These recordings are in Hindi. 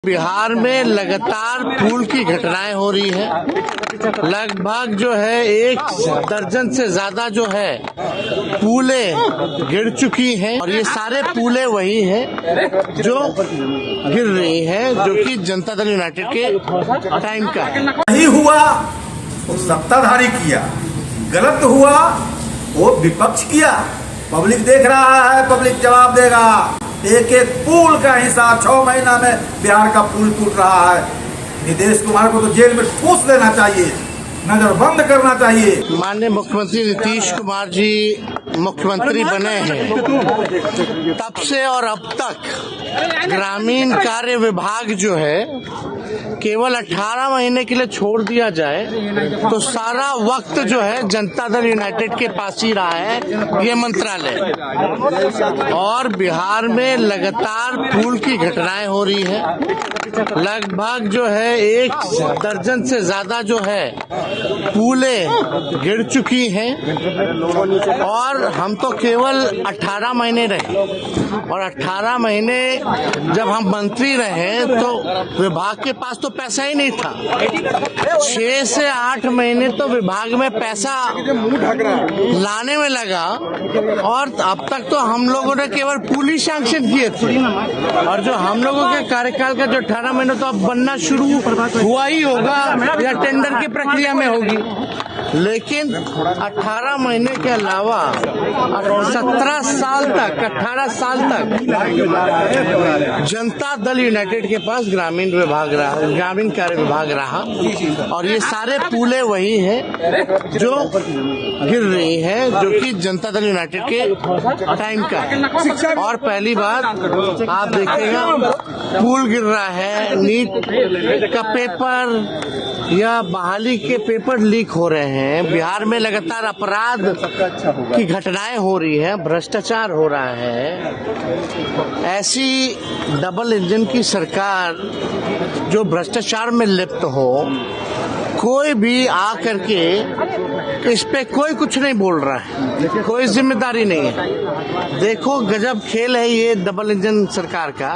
बिहार में लगातार पुल की घटनाएं हो रही है। लगभग जो है 1 दर्जन से ज्यादा जो है पुले गिर चुकी हैं और ये सारे पुले वही हैं जो गिर रही हैं, जो कि जनता दल यूनाइटेड के टाइम का है। नहीं हुआ वो सत्ताधारी किया, गलत हुआ वो विपक्ष किया। पब्लिक देख रहा है, पब्लिक जवाब देगा। एक एक पुल का हिसाब 6 महीना में बिहार का पुल टूट रहा है। नीतीश कुमार को तो जेल में ठूस देना चाहिए, नजरबंद करना चाहिए। माननीय मुख्यमंत्री नीतीश कुमार जी मुख्यमंत्री बने हैं तब से और अब तक ग्रामीण कार्य विभाग जो है केवल 18 महीने के लिए छोड़ दिया जाए तो सारा वक्त जो है जनता दल यूनाइटेड के पास ही रहा है ये मंत्रालय। और बिहार में लगातार पुल की घटनाएं हो रही है। लगभग जो है 1 दर्जन से ज्यादा जो है पुले गिर चुकी हैं और हम तो केवल 18 महीने रहे और 18 महीने जब हम मंत्री रहे तो विभाग के पास तो पैसा ही नहीं था। 6 से 8 महीने तो विभाग में पैसा लाने में लगा और अब तक तो हम लोगों ने केवल पुल ही सैंक्शन किए थे और जो हम लोगों के कार्यकाल का जो 18 महीने तो अब बनना शुरू हुआ ही होगा या टेंडर की प्रक्रिया में होगी। लेकिन 18 महीने के अलावा 17 साल तक 18 साल तक जनता दल यूनाइटेड के पास ग्रामीण विभाग रहा, ग्रामीण कार्य विभाग रहा और ये सारे पुले वही हैं जो गिर रही हैं, जो कि जनता दल यूनाइटेड के टाइम का है। और पहली बात आप देखिएगा पुल गिर रहा है, नीट का पेपर या बहाली के पेपर लीक हो रहे हैं। बिहार में लगातार अपराध की घटनाएं हो रही है, भ्रष्टाचार हो रहा है। ऐसी डबल इंजन की सरकार जो भ्रष्टाचार में लिप्त हो, कोई भी आ करके इस पे कोई कुछ नहीं बोल रहा है, कोई जिम्मेदारी नहीं है। देखो गजब खेल है ये डबल इंजन सरकार का।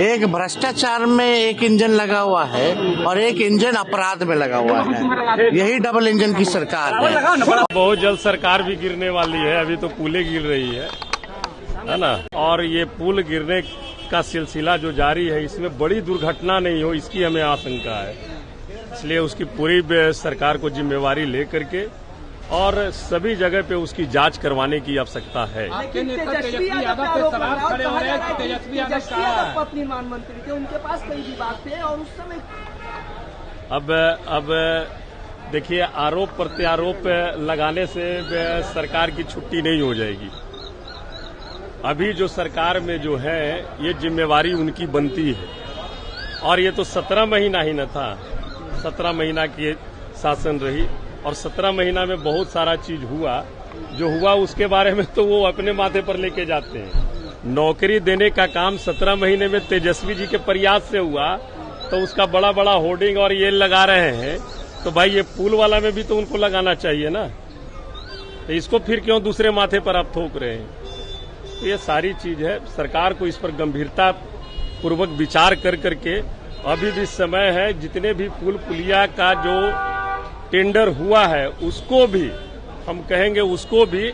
एक भ्रष्टाचार में एक इंजन लगा हुआ है और एक इंजन अपराध में लगा हुआ है। यही डबल इंजन की सरकार है। बहुत जल्द सरकार भी गिरने वाली है। अभी तो पुलें गिर रही है ना, और ये पुल गिरने का सिलसिला जो जारी है इसमें बड़ी दुर्घटना नहीं हो इसकी हमें आशंका है। इसलिए उसकी पूरी सरकार को जिम्मेवारी लेकर के और सभी जगह पे उसकी जांच करवाने की आवश्यकता है। तेजस्वी यादव पे सवाल खड़े हो रहे हैं कि तेजस्वी यादव पथ निर्माण मंत्री थे, उनके पास कई विभाग थे और उस समय अब देखिए आरोप प्रत्यारोप लगाने से सरकार की छुट्टी नहीं हो जाएगी। अभी जो सरकार में जो है ये जिम्मेवारी उनकी बनती है और ये तो 17 महीना ही न था, 17 महीना की शासन रही और 17 महीना में बहुत सारा चीज हुआ। जो हुआ उसके बारे में तो वो अपने माथे पर लेके जाते हैं। नौकरी देने का काम 17 महीने में तेजस्वी जी के प्रयास से हुआ तो उसका बड़ा बड़ा होर्डिंग और ये लगा रहे हैं, तो भाई ये पुल वाला में भी तो उनको लगाना चाहिए ना। तो इसको फिर क्यों दूसरे माथे पर आप थोक रहे हैं? तो ये सारी चीज है, सरकार को इस पर गंभीरता पूर्वक विचार कर करके अभी भी समय है। जितने भी पुल पुलिया का जो टेंडर हुआ है उसको भी हम कहेंगे, उसको भी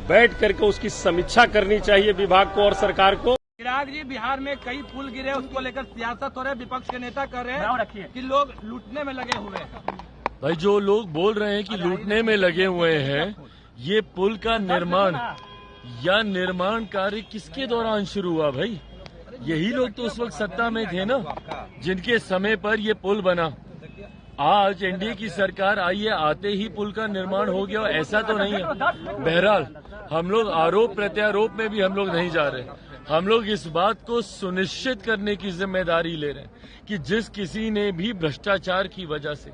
बैठ करके उसकी समीक्षा करनी चाहिए विभाग को और सरकार को। चिराग जी, बिहार में कई पुल गिरे, उसको लेकर सियासत हो रही है। विपक्ष के नेता कर रहे हैं कि लोग लूटने में लगे हुए हैं। भाई जो लोग बोल रहे हैं कि लूटने में लगे हुए हैं, ये पुल का निर्माण या निर्माण कार्य किसके दौरान शुरू हुआ भाई? यही लोग तो उस वक्त सत्ता में थे ना, जिनके समय पर ये पुल बना। आज एनडीए की सरकार आई है, आते ही पुल का निर्माण हो गया, ऐसा तो नहीं है। बहरहाल हम लोग आरोप प्रत्यारोप में भी हम लोग नहीं जा रहे। हम लोग इस बात को सुनिश्चित करने की जिम्मेदारी ले रहे हैं कि जिस किसी ने भी भ्रष्टाचार की वजह से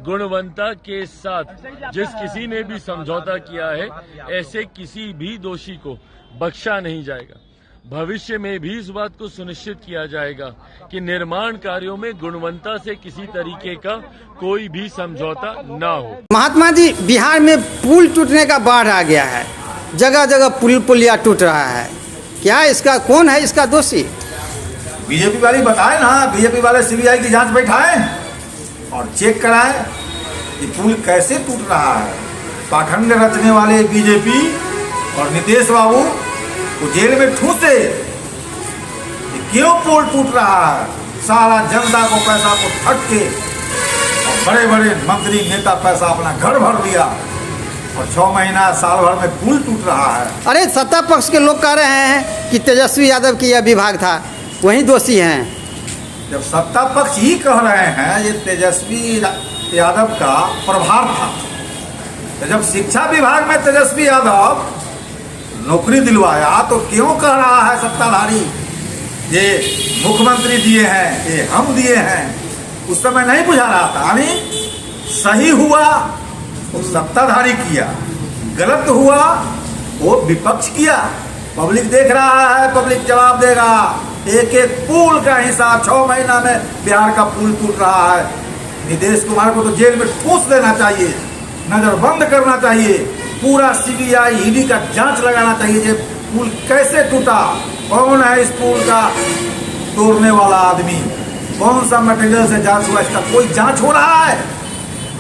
गुणवत्ता के साथ जिस किसी ने भी समझौता किया है, ऐसे किसी भी दोषी को बख्शा नहीं जाएगा। भविष्य में भी इस बात को सुनिश्चित किया जाएगा कि निर्माण कार्यों में गुणवत्ता से किसी तरीके का कोई भी समझौता न हो। महात्मा जी, बिहार में पुल टूटने का बाढ़ आ गया है, जगह जगह पुलिया टूट रहा है। क्या इसका कौन है इसका दोषी? बीजेपी वाले बताए ना, बीजेपी वाले सीबीआई की जांच बैठाए और चेक कराए कि पुल कैसे टूट रहा है। पाखंड रचने वाले बीजेपी और नीतीश बाबू को जेल में ठूसे कि क्यों पुल टूट रहा है। सारा जनता को पैसा को ठग के और बड़े बड़े मंत्री नेता पैसा अपना घर भर दिया और 6 महीना साल भर में पुल टूट रहा है। अरे सत्ता पक्ष के लोग कह रहे हैं कि तेजस्वी यादव की यह विभाग था, वही दोषी हैं। जब सत्ता पक्ष ही कह रहे हैं ये तेजस्वी यादव का प्रभार था, तो जब शिक्षा विभाग में तेजस्वी यादव नौकरी दिलवाया तो क्यों कह रहा है सत्ताधारी ये मुख्यमंत्री दिए हैं, ये हम दिए हैं। उस समय नहीं बुझा रहा था। यानी सही हुआ वो सत्ताधारी किया, गलत हुआ वो विपक्ष किया। पब्लिक देख रहा है, पब्लिक जवाब देगा। एक एक पुल का हिसाब 6 महीना में बिहार का पुल टूट रहा है। नीतीश कुमार को तो जेल में ठूस देना चाहिए, नजरबंद करना चाहिए, पूरा सीबीआई ईडी का जांच लगाना चाहिए। ये पुल कैसे टूटा, कौन है इस पुल का तोड़ने वाला आदमी, कौन सा मटेरियल से जांच हुआ, इसका कोई जांच हो रहा है।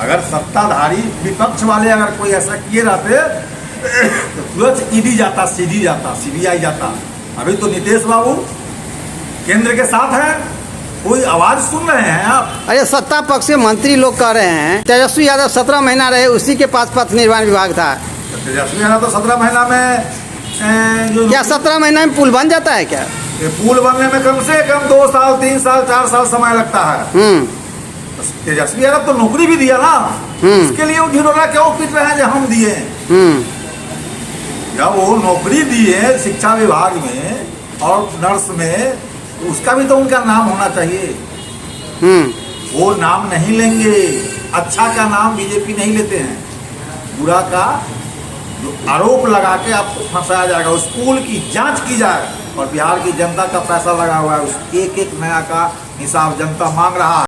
अगर सत्ताधारी विपक्ष वाले अगर कोई ऐसा किए रहते तो तुरंत ईडी जाता, सीडी जाता, सीबीआई जाता। अभी तो नीतीश बाबू केंद्र के साथ हैं, कोई आवाज सुन रहे हैं आप? अरे सत्ता पक्ष के मंत्री लोग कह रहे हैं तेजस्वी यादव 17 महीना रहे, उसी के पास पथ निर्माण विभाग था। तो तेजस्वी यादव तो 17 महीना में जो क्या 17 महीना में पुल बन जाता है क्या? ये पुल बनने में कम से कम 2 साल 3 साल 4 साल समय लगता है। तेजस्वी यादव तो नौकरी भी दिया ना, इसके लिए वो ढिढोरा क्यों पीट रहे हैं जो हम दिए? जब वो नौकरी दिए शिक्षा विभाग में और नर्स में, उसका भी तो उनका नाम होना चाहिए। वो नाम नहीं लेंगे। अच्छा का नाम बीजेपी नहीं लेते हैं, बुरा का जो आरोप लगा के आपको फंसाया जाएगा। उस पुल की जांच की जाए और बिहार की जनता का पैसा लगा हुआ है, उस एक एक नया का हिसाब जनता मांग रहा है।